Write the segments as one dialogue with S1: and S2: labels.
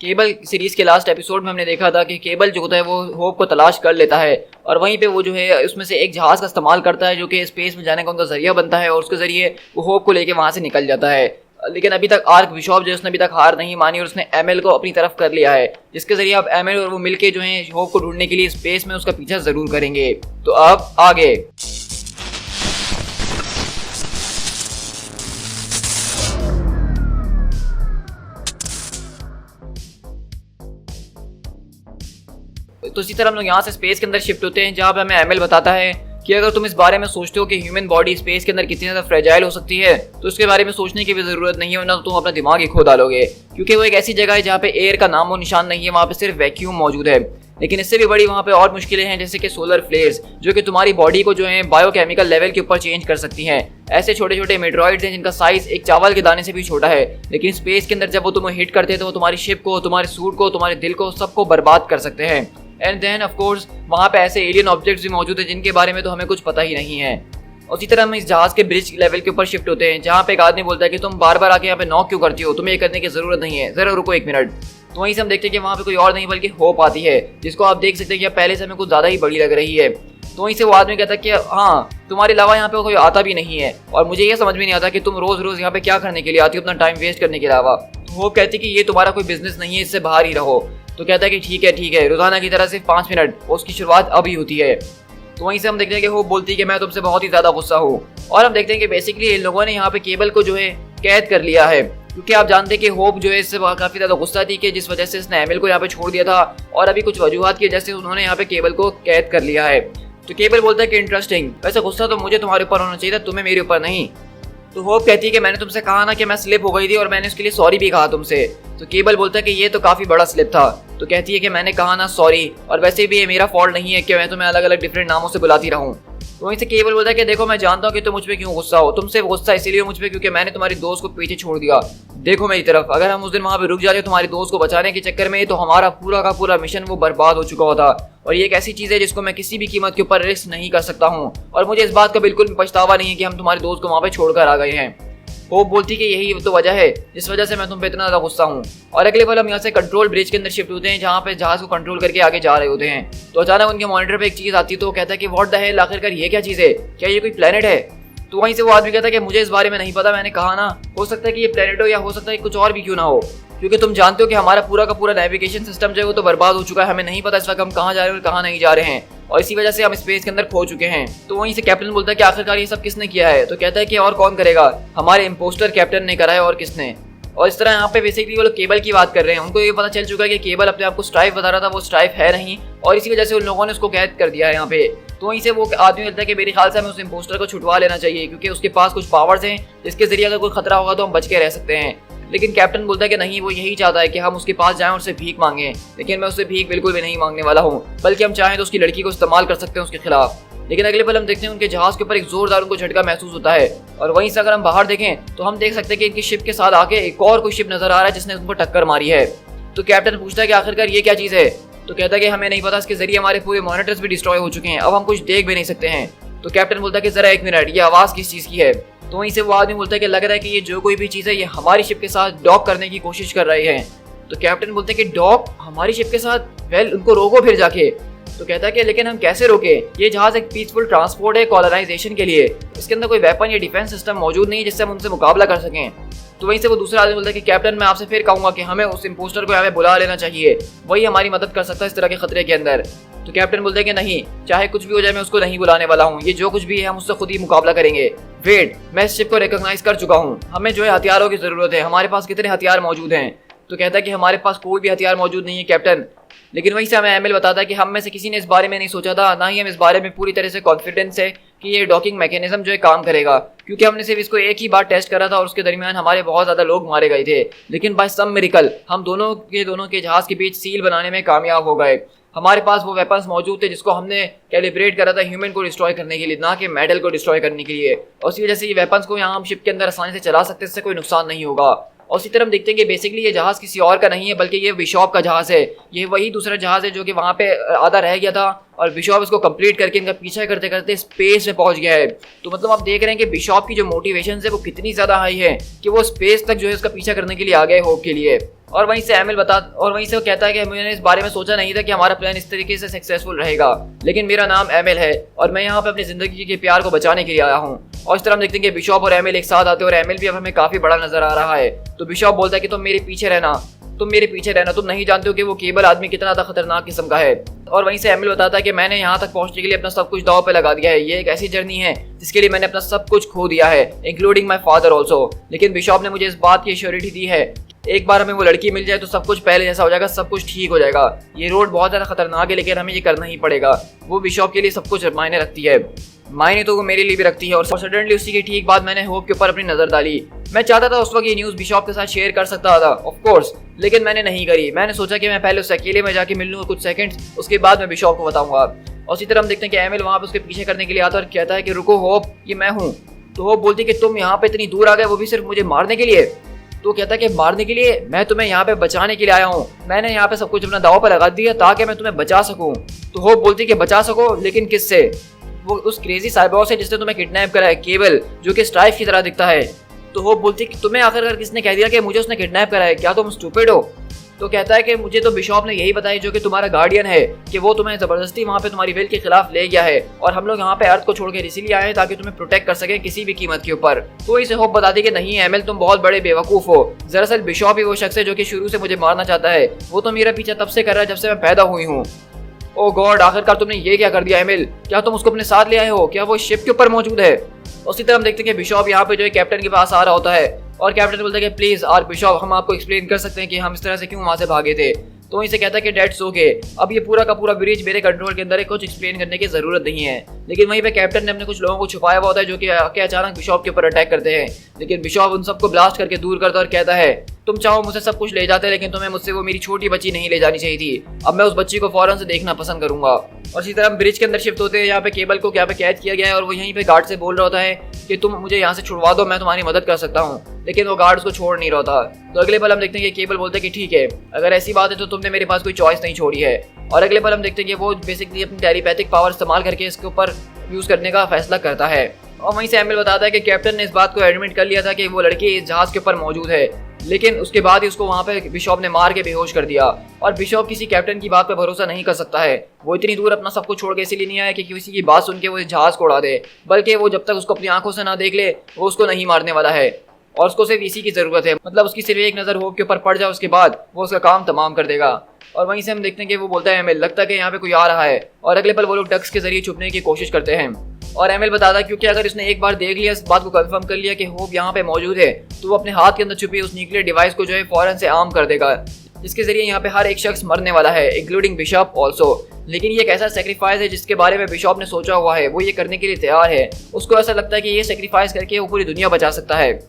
S1: Cable series के last episode में हमने देखा था कि केबल जो होता है वो होप को तलाश कर लेता है और वहीं पे वो जो है उसमें से एक जहाज़ का इस्तेमाल करता है जो कि स्पेस में जाने का उनका जरिया बनता है और उसके ज़रिए वो होप को लेके वहाँ से निकल जाता है। लेकिन अभी तक आर्क बिशॉप जो उसने अभी तक हार नहीं मानी और उसने एमएल को अपनी तरफ कर लिया है, जिसके जरिए अब एमएल और वो मिलके जो है होप को ढूंढने के लिए स्पेस में उसका पीछा ज़रूर करेंगे। तो अब आगे तो इसी तरह हम लोग यहाँ से स्पेस के अंदर शिफ्ट होते हैं, जहाँ पे हमें एमएल बताता है कि अगर तुम इस बारे में सोचते हो कि ह्यूमन बॉडी स्पेस के अंदर कितनी ज़्यादा फ्रेजाइल हो सकती है तो उसके बारे में सोचने की भी ज़रूरत नहीं है, वरना तो तुम अपना दिमाग ही खो डालोगे, क्योंकि वो एक ऐसी जगह है जहाँ पे एयर का नामो निशान नहीं है, वहाँ पे सिर्फ वैक्यूम मौजूद है। लेकिन इससे भी बड़ी वहाँ पे और मुश्किलें हैं, जैसे कि सोलर फ्लेयर्स जो कि तुम्हारी बॉडी को जो है बायोकेमिकल लेवल के ऊपर चेंज कर सकती हैं। ऐसे छोटे छोटे मेट्रॉइड्स हैं जिनका साइज एक चावल के दाने से भी छोटा है, लेकिन स्पेस के अंदर जब वो तुम्हें हिट करते हैं तो वो तुम्हारी शिप को, तुम्हारे सूट को, तुम्हारे दिल को, सबको बर्बाद कर सकते हैं। एंड देन ऑफ कोर्स वहाँ पे ऐसे एलियन ऑब्जेक्ट्स भी मौजूद हैं जिनके बारे में तो हमें कुछ पता ही नहीं है। उसी तरह हम इस जहाज के ब्रिज लेवल के ऊपर शिफ्ट होते हैं, जहाँ पे एक आदमी बोलता है कि तुम बार बार आके यहाँ पे नॉक क्यों करती हो, तुम्हें ये करने की जरूरत नहीं है, जरा रुको एक मिनट। तो वहीं से हम देखते हैं कि वहाँ पे कोई और नहीं बल्कि होप आती है, जिसको आप देख सकते हैं कि पहले से हमें कुछ ज़्यादा ही बड़ी लग रही है। तो वहीं से वो आदमी कहता है कि हाँ तुम्हारे अलावा यहाँ पे कोई आता भी नहीं है और मुझे ये समझ में नहीं आता कि तुम रोज़ रोज़ यहाँ पे क्या करने के लिए आती हो अपना टाइम वेस्ट करने के अलावा। तो होप कहती है कि ये तुम्हारा कोई बिजनेस नहीं है, इससे बाहर ही रहो। तो कहता है कि ठीक है, रोजाना की तरह सिर्फ 5 मिनट, और उसकी शुरुआत अभी होती है। तो वहीं से हम देखते हैं कि वो बोलती है कि मैं तुमसे बहुत ही ज़्यादा गुस्सा हूँ, और हम देखते हैं कि बेसिकली इन लोगों ने यहाँ पे केबल को जो है कैद कर लिया है, क्योंकि आप जानते हैं कि होप जो है इससे काफ़ी ज़्यादा गुस्सा थी कि जिस वजह से इसने एमएल को यहाँ पे छोड़ दिया था और अभी कुछ वजूहत की वजह से उन्होंने यहाँ पे केबल को कैद कर लिया है। तो केबल बोलता है कि इंटरेस्टिंग, वैसे गुस्सा तो मुझे तुम्हारे ऊपर होना चाहिए था, तुम्हें मेरे ऊपर नहीं। तो होप कहती है कि मैंने तुमसे कहा ना कि मैं स्लिप हो गई थी और मैंने उसके लिए सॉरी भी कहा तुमसे। तो केबल बोलता है कि ये तो काफ़ी बड़ा स्लिप था। तो कहती है कि मैंने कहा ना सॉरी, और वैसे भी ये मेरा फॉल्ट नहीं है कि मैं तुम्हें अलग अलग डिफरेंट नामों से बुलाती रहूं। तो वहीं से केबल बोलता है कि देखो मैं जानता हूँ कि तुम मुझ पर क्यों गुस्सा हो, तुमसे गुस्सा इसीलिए मुझ पर क्योंकि मैंने तुम्हारी दोस्त को पीछे छोड़ दिया। देखो मेरी तरफ, अगर हम उस दिन वहाँ पे रुक जाते तुम्हारी दोस्त को बचाने के चक्कर में तो हमारा पूरा का पूरा मिशन वो बर्बाद हो चुका होता, और ये एक ऐसी चीज़ है जिसको मैं किसी भी कीमत के ऊपर रिस्क नहीं कर सकता हूँ, और मुझे इस बात का बिल्कुल भी पछतावा नहीं है कि हम तुम्हारी दोस्त को वहाँ पे छोड़कर आ गए हैं। होप बोलती कि यही तो वजह है जिस वजह से मैं तुम पे इतना ज़्यादा गुस्सा हूँ। और अगले पल हम यहाँ से कंट्रोल ब्रिज के अंदर शिफ्ट होते हैं, जहाँ पे जहाज़ को कंट्रोल करके आगे जा रहे होते हैं। तो अचानक उनके मॉनिटर पे एक चीज़ आती है, तो वो कहता है कि व्हाट द हेल, आखिरकार ये क्या चीज़ है, क्या ये कोई प्लेनेट है। तो वहीं से वो आदमी कहता है कि मुझे इस बारे में नहीं पता, मैंने कहा ना हो सकता है कि ये प्लेनेट हो या हो सकता है कुछ और भी क्यों ना हो, क्योंकि तुम जानते हो कि हमारा पूरा का पूरा नेविगेशन सिस्टम जो है वो तो बर्बाद हो चुका है, हमें नहीं पता इस वक्त हम कहाँ जा रहे हैं और कहाँ नहीं जा रहे हैं, और इसी वजह से हम स्पेस के अंदर खो चुके हैं। तो वहीं से कैप्टन बोलता है कि आखिरकार ये सब किसने किया है। तो कहता है कि और कौन करेगा, हमारे इम्पोस्टर कैप्टन ने करा है, और किसने। और इस तरह यहाँ पे बेसिकली वो लोग केबल की बात कर रहे हैं, उनको ये पता चल चुका है कि केबल अपने आप को स्ट्राइफ बता रहा था, वो स्ट्राइफ है नहीं, और इसी वजह से उन लोगों ने उसको कैद कर दिया है यहाँ पे। तो वहीं से वो आदमी बोलता है कि मेरे ख्याल से हमें उस इम्पोस्टर को छुटवा लेना चाहिए, क्योंकि उसके पास कुछ पावर्स हैं जिसके जरिए अगर कोई खतरा होगा तो हम बच के रह सकते हैं। लेकिन कैप्टन बोलता है कि नहीं, वो यही चाहता है कि हम उसके पास जाएं और उससे भीख मांगें, लेकिन मैं उससे भीख बिल्कुल भी नहीं मांगने वाला हूँ, बल्कि हम चाहें तो उसकी लड़की को इस्तेमाल कर सकते हैं उसके खिलाफ। लेकिन अगले पल हम देखते हैं उनके जहाज के ऊपर एक जोरदार उनको झटका महसूस होता है, और वहीं से अगर हम बाहर देखें तो हम देख सकते हैं कि इनकी शिप के साथ आके एक और कोई शिप नजर आ रहा है जिसने उनको टक्कर मारी है। तो कैप्टन पूछता है कि आखिरकार ये क्या चीज़ है। तो कहता है कि हमें नहीं पता, इसके जरिए हमारे पूरे मॉनिटर्स भी डिस्ट्रॉय हो चुके हैं, अब हम कुछ देख भी नहीं सकते हैं। तो कैप्टन बोलता है कि जरा एक मिनट, ये आवाज़ किस चीज़ की है। तो वहीं से वो आदमी बोलता है कि लग रहा है कि ये जो कोई भी चीज़ है ये हमारी शिप के साथ डॉक करने की कोशिश कर रही है। तो कैप्टन बोलते हैं कि डॉक हमारी शिप के साथ, वेल उनको रोको फिर जाके। तो कहता है कि लेकिन हम कैसे रोके, ये जहाज एक पीसफुल ट्रांसपोर्ट है कॉलोनाइजेशन के लिए, इसके अंदर कोई वेपन या डिफेंस सिस्टम मौजूद नहीं है जिससे हम उनसे मुकाबला कर सकें। तो वहीं से वो दूसरा आदमी बोलता है कि कैप्टन मैं आपसे फिर कहूँगा कि हमें उस इम्पोस्टर को यहाँ पे बुला लेना चाहिए, वही हमारी मदद कर सकता है इस तरह के खतरे के अंदर। तो कैप्टन बोलते हैं कि नहीं, चाहे कुछ भी हो जाए मैं उसको नहीं बुलाने वाला हूँ, ये जो कुछ भी है हम उससे खुद ही मुकाबला करेंगे। वेट, मैं इस शिप को रिकॉग्नाइज कर चुका हूँ, हमें जो है हथियारों की जरूरत है, हमारे पास कितने हथियार मौजूद हैं। तो कहता है कि हमारे पास कोई भी हथियार मौजूद नहीं है कैप्टन। लेकिन वहीं से हमें एमएल बताता है कि हम में से किसी ने इस बारे में नहीं सोचा था, ना ही हम इस बारे में पूरी तरह से कॉन्फिडेंस है कि ये डॉकिंग मैकेनिज्म जो है काम करेगा, क्योंकि हमने सिर्फ इसको एक ही बार टेस्ट करा था और उसके दरमियान हमारे बहुत ज़्यादा लोग मारे गए थे। लेकिन बाय सम मिरेकल हम दोनों के जहाज़ के बीच सील बनाने में कामयाब हो गए। हमारे पास वो वेपन्स मौजूद थे जिसको हमने कैलिब्रेट करा था ह्यूमन को डिस्ट्रॉय करने के लिए, ना कि मेटल को डिस्ट्रॉय करने के लिए, और इसी वजह से ये वेपन्स को यहाँ हम शिप के अंदर आसानी से चला सकते हैं, इससे कोई नुकसान नहीं होगा। और इसी तरह हम देखते हैं कि बेसिकली ये जहाज़ किसी और का नहीं है, बल्कि ये बिशॉप का जहाज़ है। ये वही दूसरा जहाज़ है जो कि वहाँ पे आधा रह गया था और बिशॉप इसको कंप्लीट करके इनका पीछा करते करते स्पेस में पहुंच गया है। तो मतलब आप देख रहे हैं कि बिशॉप की जो मोटिवेशन है वो कितनी ज्यादा हाई है कि वो स्पेस तक जो है उसका पीछा करने के लिए आ गए होप के लिए। और वहीं से वो कहता है कि मैंने इस बारे में सोचा नहीं था कि हमारा प्लान इस तरीके से सक्सेसफुल रहेगा, लेकिन मेरा नाम एमिल है और मैं यहाँ पे अपनी जिंदगी के प्यार को बचाने के लिए आया हूँ। और इस तरह हम देखते हैं कि बिशॉप और एमिल एक साथ आते हैं और एमिल भी अब हमें काफी बड़ा नजर आ रहा है। तो बिशॉप बोलता है कि तुम मेरे पीछे रहना, तुम नहीं जानते हो कि वो केबल आदमी कितना ज्यादा खतरनाक किस्म का है। और वहीं से एमिल बताता है कि मैंने यहाँ तक पहुंचने के लिए अपना सब कुछ दांव पे लगा दिया है। ये एक ऐसी जर्नी है जिसके लिए मैंने अपना सब कुछ खो दिया है, इंक्लूडिंग माई फादर ऑल्सो। लेकिन बिशॉप ने मुझे इस बात की श्योरिटी दी है, एक बार हमें वो लड़की मिल जाए तो सब कुछ पहले जैसा हो जाएगा, सब कुछ ठीक हो जाएगा। ये रोड बहुत ज्यादा खतरनाक है लेकिन हमें ये करना ही पड़ेगा। वो बिशॉप के लिए सब कुछ मायने रखती है, मायने तो वो मेरे लिए भी रखती है। और सडनली उसी के ठीक बाद मैंने होप के ऊपर अपनी नजर डाली। मैं चाहता था उस वक्त ये न्यूज़ बिशॉप के साथ शेयर कर सकता था ऑफ कोर्स, लेकिन मैंने नहीं करी। मैंने सोचा कि मैं पहले उससे अकेले में जाके मिल लूँ कुछ सेकंड्स, उसके बाद मैं बिशॉप को बताऊंगा। और इसी तरह हम देखते हैं कि एमिल वहाँ पे उसके पीछे करने के लिए आता है और कहता है कि रुको होप, ये मैं हूँ। तो होप बोलती है कि तुम यहाँ पे इतनी दूर आ गए, वो भी सिर्फ मुझे मारने के लिए। तो कहता है कि मारने के लिए? मैं तुम्हें यहाँ पे बचाने के लिए आया हूँ। मैंने यहाँ पे सब कुछ अपना दाव पर लगा दिया ताकि मैं तुम्हें बचा सकूँ। तो होप बोलती है कि बचा सको, लेकिन किससे? वो उस क्रेजी साइबॉग से जिसने तुम्हें किडनैप करा है, केबल, जो कि स्ट्राइफ की तरह दिखता है। तो होप बोलती है कि तुम्हें आखिरकार किसने कह दिया कि मुझे उसने किडनैप करा है? क्या तुम स्टूपिड हो? तो कहता है कि मुझे तो बिशॉप ने यही बताया, जो कि तुम्हारा गार्डियन है, कि वो तुम्हें जबरदस्ती वहाँ पे तुम्हारी विल के खिलाफ ले गया है और हम लोग यहाँ पे अर्थ को छोड़कर इसीलिए आए हैं ताकि तुम्हें प्रोटेक्ट कर सके किसी भी कीमत के ऊपर। तो इसे होप बताती कि नहीं एमिल, तुम बहुत बड़े बेवकूफ हो। दरअसल बिशॉप ही वो शख्स है जो कि शुरू से मुझे मारना चाहता है। वो तो मेरा पीछा तब से कर रहा है जब से मैं पैदा हुई हूँ। ओ गॉड, आखिरकार तुमने ये क्या कर दिया एमिल? क्या तुम उसको अपने साथ ले आए हो? क्या वो शिप के ऊपर मौजूद है? उसी तरह हम देखते हैं कि बिशॉप यहाँ पे जो है कैप्टन के पास आ रहा होता है और कैप्टन बोलता है कि प्लीज आर बिशॉप, हम आपको एक्सप्लेन कर सकते हैं कि हम इस तरह से क्यों वहां से भागे थे। तो वहीं से कहता है कि डेट्स ओके, अब ये पूरा का पूरा ब्रिज मेरे कंट्रोल के अंदर है, कुछ एक्सप्लेन करने की जरूरत नहीं है। लेकिन वहीं पे कैप्टन ने अपने कुछ लोगों को छुपाया हुआ होता है जो कि अचानक बिशॉप के ऊपर अटैक करते हैं। लेकिन बिशॉप उन सबको ब्लास्ट करके दूर करता है और कहता है तुम चाहो मुझसे सब कुछ ले जाते, लेकिन तुम्हें मुझसे वो मेरी छोटी बच्ची नहीं ले जानी चाहिए थी। अब मैं उस बच्ची को फौरन से देखना पसंद करूंगा। और इसी तरह हम ब्रिज के अंदर शिफ्ट होते हैं। यहाँ पे केबल को यहाँ पे कैद किया गया है और वो यहीं पे गार्ड से बोल रहा होता है कि तुम मुझे यहाँ से छुड़वा दो, मैं तुम्हारी मदद कर सकता हूँ। लेकिन वो गार्ड उसको छोड़ नहीं रहा था। तो अगले पल हम देखते हैं कि केबल बोलता है कि ठीक है, अगर ऐसी बात है तो तुमने मेरे पास कोई चॉइस नहीं छोड़ी है। और अगले पल हम देखते हैं कि वो बेसिकली अपनी टेलीपैथिक पावर इस्तेमाल करके इसके ऊपर यूज करने का फैसला करता है। और वहीं से एमिल बताता है कि कैप्टन ने इस बात को एडमिट कर लिया था कि वो लड़की इस जहाज के ऊपर मौजूद है, लेकिन उसके बाद ही उसको वहाँ पे बिशॉप ने मार के बेहोश कर दिया। और बिशॉप किसी कैप्टन की बात पे भरोसा नहीं कर सकता है। वो इतनी दूर अपना सब कुछ छोड़ के इसीलिए नहीं आया कि किसी की बात सुन के वो इस जहाज को उड़ा दे, बल्कि वो जब तक उसको अपनी आंखों से ना देख ले वो उसको नहीं मारने वाला है। और उसको सिर्फ इसी की जरूरत है, मतलब उसकी सिर्फ एक नजर होप के ऊपर पड़ जाए, उसके बाद वो उसका काम तमाम कर देगा। और वहीं से हम देखते हैं कि वो बोलता है एमिल, लगता है कि यहाँ पे कोई आ रहा है। और अगले पल वो लोग डक्स के जरिए छुपने की कोशिश करते हैं। और एमिल बताता है क्योंकि अगर उसने एक बार देख लिया, इस बात को कंफर्म कर लिया कि होप यहाँ पे मौजूद है, तो वो अपने हाथ के अंदर छुपी उस न्यूक्लियर डिवाइस को जो है फौरन से आर्म कर देगा, जिसके जरिए यहाँ पे हर एक शख्स मरने वाला है, इंक्लूडिंग बिशॉप ऑल्सो। लेकिन ये एक ऐसा सेक्रीफाइस है जिसके बारे में बिशॉप ने सोचा हुआ है, वो ये करने के लिए तैयार है। उसको ऐसा लगता है कि ये सेक्रीफाइस करके वो पूरी दुनिया बचा सकता है।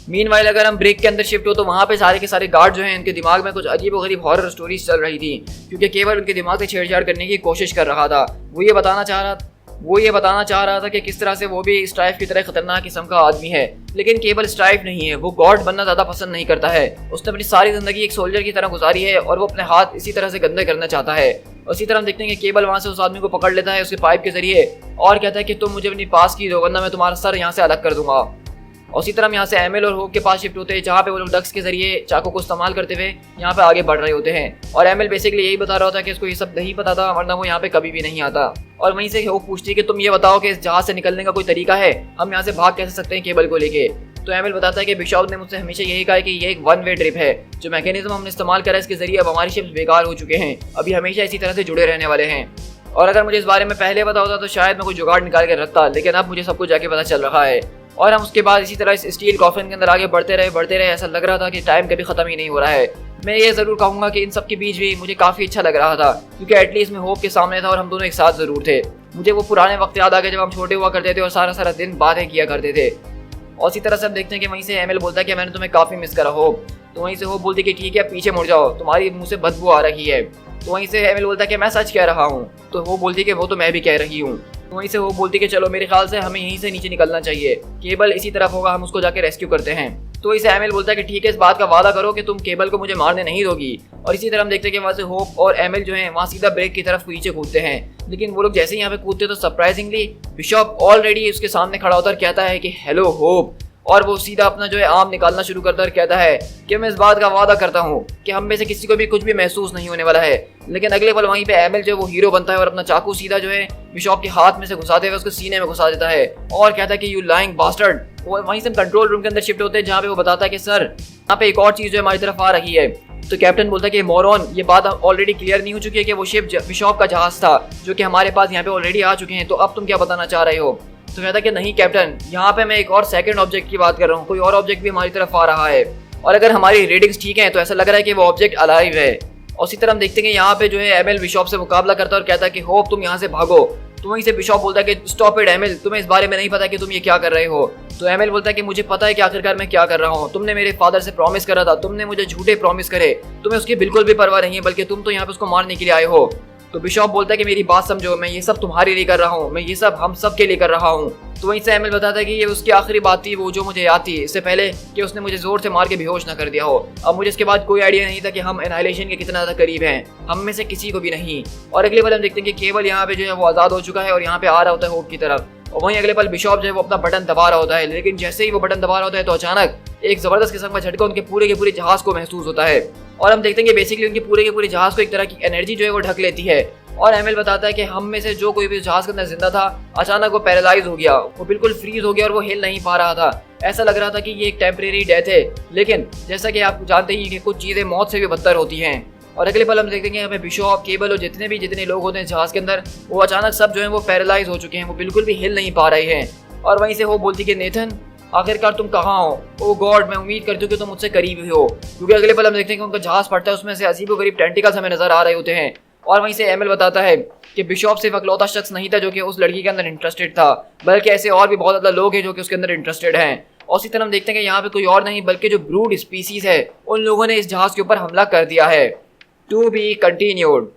S1: मीनवाइल अगर हम ब्रेक के अंदर शिफ्ट हो तो वहाँ पे सारे के सारे गार्ड जो हैं उनके दिमाग में कुछ अजीब और गरीब हॉरर स्टोरीज चल रही थी, क्योंकि केवल उनके दिमाग से छेड़छाड़ करने की कोशिश कर रहा था। वो ये बताना चाह रहा था कि किस तरह से वो भी स्ट्राइफ की तरह खतरनाक किस्म का आदमी है। लेकिन केवल स्ट्राइफ नहीं है, वो गॉड बनना ज्यादा पसंद नहीं करता है। उसने अपनी सारी जिंदगी एक सोल्जर की तरह गुजारी है और वो अपने हाथ इसी तरह से गंदे करना चाहता है। उसी तरह हम देखते हैं कि केबल वहां से उस आदमी को पकड़ लेता है उसके पाइप के जरिए और कहता है कि तुम मुझे अपनी पास की दो, वरना मैं तुम्हारा सर यहाँ से अलग कर दूंगा। और इसी तरह हम यहाँ से एमिल और होप के पास शिफ्ट होते हैं, जहाँ पे वो लोग डक्स के जरिए चाकू को इस्तेमाल करते हुए यहाँ पे आगे बढ़ रहे होते हैं। और एमिल बेसिकली यही बता रहा होता है कि इसको ये सब नहीं पता था, वरना वो यहाँ पे कभी भी नहीं आता। और वहीं से होप पूछती है कि तुम ये बताओ कि इस जहाज से निकलने का कोई तरीका है, हम यहाँ से भाग कैसे सकते हैं केबल को लेके। तो एमिल बताता है कि बिशॉप ने मुझसे हमेशा यही कहा है कि ये एक वन वे ट्रिप है, जो मैकेनिज्म हमने इस्तेमाल करा है इसके जरिए अब हमारी शिप्स बेकार हो चुके हैं, अभी हमेशा इसी तरह से जुड़े रहने वाले हैं। और अगर मुझे इस बारे में पहले पता होता तो शायद मैं कोई जुगाड़ निकाल के रखता, लेकिन अब मुझे सब कुछ जाके पता चल रहा है। और हम उसके बाद इसी तरह इस स्टील कॉफिन के अंदर आगे बढ़ते रहे, ऐसा लग रहा था कि टाइम कभी खत्म ही नहीं हो रहा है। मैं ये जरूर कहूंगा कि इन सब के बीच भी मुझे काफी अच्छा लग रहा था, क्योंकि एटलीस्ट मैं होप के सामने था और हम दोनों एक साथ जरूर थे। मुझे वो पुराने वक्त याद आ गए जब हम छोटे हुआ करते थे और सारा दिन बातें किया करते थे। और इसी तरह से हम देखते हैं कि वहीं से एमिल बोलता है कि मैंने तुम्हें काफी मिस करा होप। तो वहीं से होप बोलती है कि ठीक है पीछे मुड़ जाओ, तुम्हारी मुंह से बदबू आ रही है। तो वहीं से एमिल बोलता है कि मैं सच कह रहा हूँ। तो वो बोलती है कि वो तो मैं भी कह रही हूँ। तो वहीं से वो बोलती है कि चलो मेरे ख्याल से हमें यहीं से नीचे निकलना चाहिए, केबल इसी तरफ होगा, हम उसको जाके रेस्क्यू करते हैं। तो इसे एमिल बोलता है कि ठीक है, इस बात का वादा करो कि तुम केबल को मुझे मारने नहीं दोगी। और इसी तरह हम देखते हैं कि वहाँ से होप और एमिल जो है वहाँ सीधा ब्रेक की तरफ नीचे कूदते हैं, लेकिन वो लोग जैसे ही यहाँ पे कूदते तो सरप्राइजिंगली बिशॉप ऑलरेडी उसके सामने खड़ा होता और कहता है कि हेलो होप, और वो सीधा अपना जो है आर्म निकालना शुरू करता है और कहता है कि मैं इस बात का वादा करता हूँ कि हम में से किसी को भी कुछ भी महसूस नहीं होने वाला है। लेकिन अगले पल वहीं पे एमिल जो है वो हीरो बनता है और अपना चाकू सीधा जो है बिशॉप के हाथ में से घुसाते हुए उसको सीने में घुसा देता है और कहता है कि यू लाइंग बास्टर्ड। वो वहीं से कंट्रोल रूम के अंदर शिफ्ट होते हैं जहाँ पे वो बताता है कि सर यहाँ पे एक और चीज जो है हमारी तरफ आ रही है। तो कैप्टन बोलता है कि मोरॉन, ये बात ऑलरेडी क्लियर नहीं हो चुकी है कि वो शिप बिशॉप का जहाज था जो कि हमारे पास यहाँ पे ऑलरेडी आ चुके हैं, तो अब तुम क्या बताना चाह रहे हो? तो कहता है कि नहीं कैप्टन, यहाँ पे मैं एक और सेकंड ऑब्जेक्ट की बात कर रहा हूँ, कोई और ऑब्जेक्ट भी हमारी तरफ आ रहा है और अगर हमारी रीडिंग्स ठीक है तो ऐसा लग रहा है कि वो ऑब्जेक्ट अलाइव है। और उसी तरह हम देखते हैं कि यहाँ पे जो है एमिल बिशॉप से मुकाबला करता है और कहता है कि होप तुम यहाँ से भागो। तो वहीं से बिशॉप बोलता है कि स्टॉप इट एमिल, तुम्हें इस बारे में नहीं पता कि तुम ये क्या कर रहे हो। तो एमिल बोलता है कि मुझे पता है कि आखिरकार मैं क्या कर रहा हूँ, तुमने मेरे फादर से प्रॉमिस करा था, तुमने मुझे झूठे प्रॉमिस करे, तुम्हें उसकी बिल्कुल भी परवाह नहीं है, बल्कि तुम तो यहाँ पे उसको मारने के लिए आए हो। तो बिशॉप बोलता है कि मेरी बात समझो, मैं ये सब तुम्हारे लिए कर रहा हूँ, मैं ये सब हम सब के लिए कर रहा हूँ। तो वहीं से एमिल बताता है कि ये उसकी आखिरी बात थी, वो जो मुझे याद थी इससे पहले कि उसने मुझे जोर से मार के बेहोश ना कर दिया हो। अब मुझे इसके बाद कोई आइडिया नहीं था कि हम एनाइलेशन के कितना ज़्यादा करीब हैं, हम में से किसी को भी नहीं। और अगले पल हम देखते हैं कि केवल यहाँ पे जो है वो आज़ाद हो चुका है और यहाँ पे आ रहा होता है होप की तरफ। और वहीं अगले पल बिशॉप जो है वो अपना बटन दबा रहा होता है, लेकिन जैसे ही वो बटन दबा रहा होता है तो अचानक एक जबरदस्त किस्म का झटका उनके पूरे के पूरे जहाज को महसूस होता है और हम देखते हैं कि बेसिकली उनके पूरे के पूरे जहाज को एक तरह की एनर्जी जो है वो ढक लेती है। और एमिल बताता है कि हम में से जो कोई भी जहाज के अंदर जिंदा था अचानक वो पैरालाइज हो गया, वो बिल्कुल फ्रीज हो गया और वो हिल नहीं पा रहा था। ऐसा लग रहा था कि ये एक टेम्परेरी डेथ है, लेकिन जैसा कि आप जानते ही कि कुछ चीज़ें मौत से भी बदतर होती हैं। और अगले पल हम देखेंगे यहाँ पे बिशॉप, केबल और जितने लोग होते हैं जहाज के अंदर, वो अचानक सब जो है वो पैरालाइज हो चुके हैं, वो बिल्कुल भी हिल नहीं पा रहे हैं। और वहीं से वो बोलती कि नेथन आखिरकार तुम कहाँ हो? ओ गॉड, मैं उम्मीद करती हूँ कि तुम मुझसे करीब ही हो, क्योंकि अगले पल हम देखते हैं कि उनका जहाज फटता है, उसमें से अजीबोगरीब टेंटिकल्स हमें नजर आ रहे होते हैं। और वहीं से एमिल बताता है कि बिशॉप सिर्फ अकलौता शख्स नहीं था जो कि उस लड़की के अंदर इंटरेस्टेड था, बल्कि ऐसे और भी बहुत ज़्यादा लोग हैं जो कि उसके अंदर इंटरेस्टेड हैं। और इसी तरह हम देखते हैं कि यहाँ पे कोई और नहीं बल्कि जो ब्रूड स्पीसीज है उन लोगों ने इस जहाज के ऊपर हमला कर दिया है। To be continued.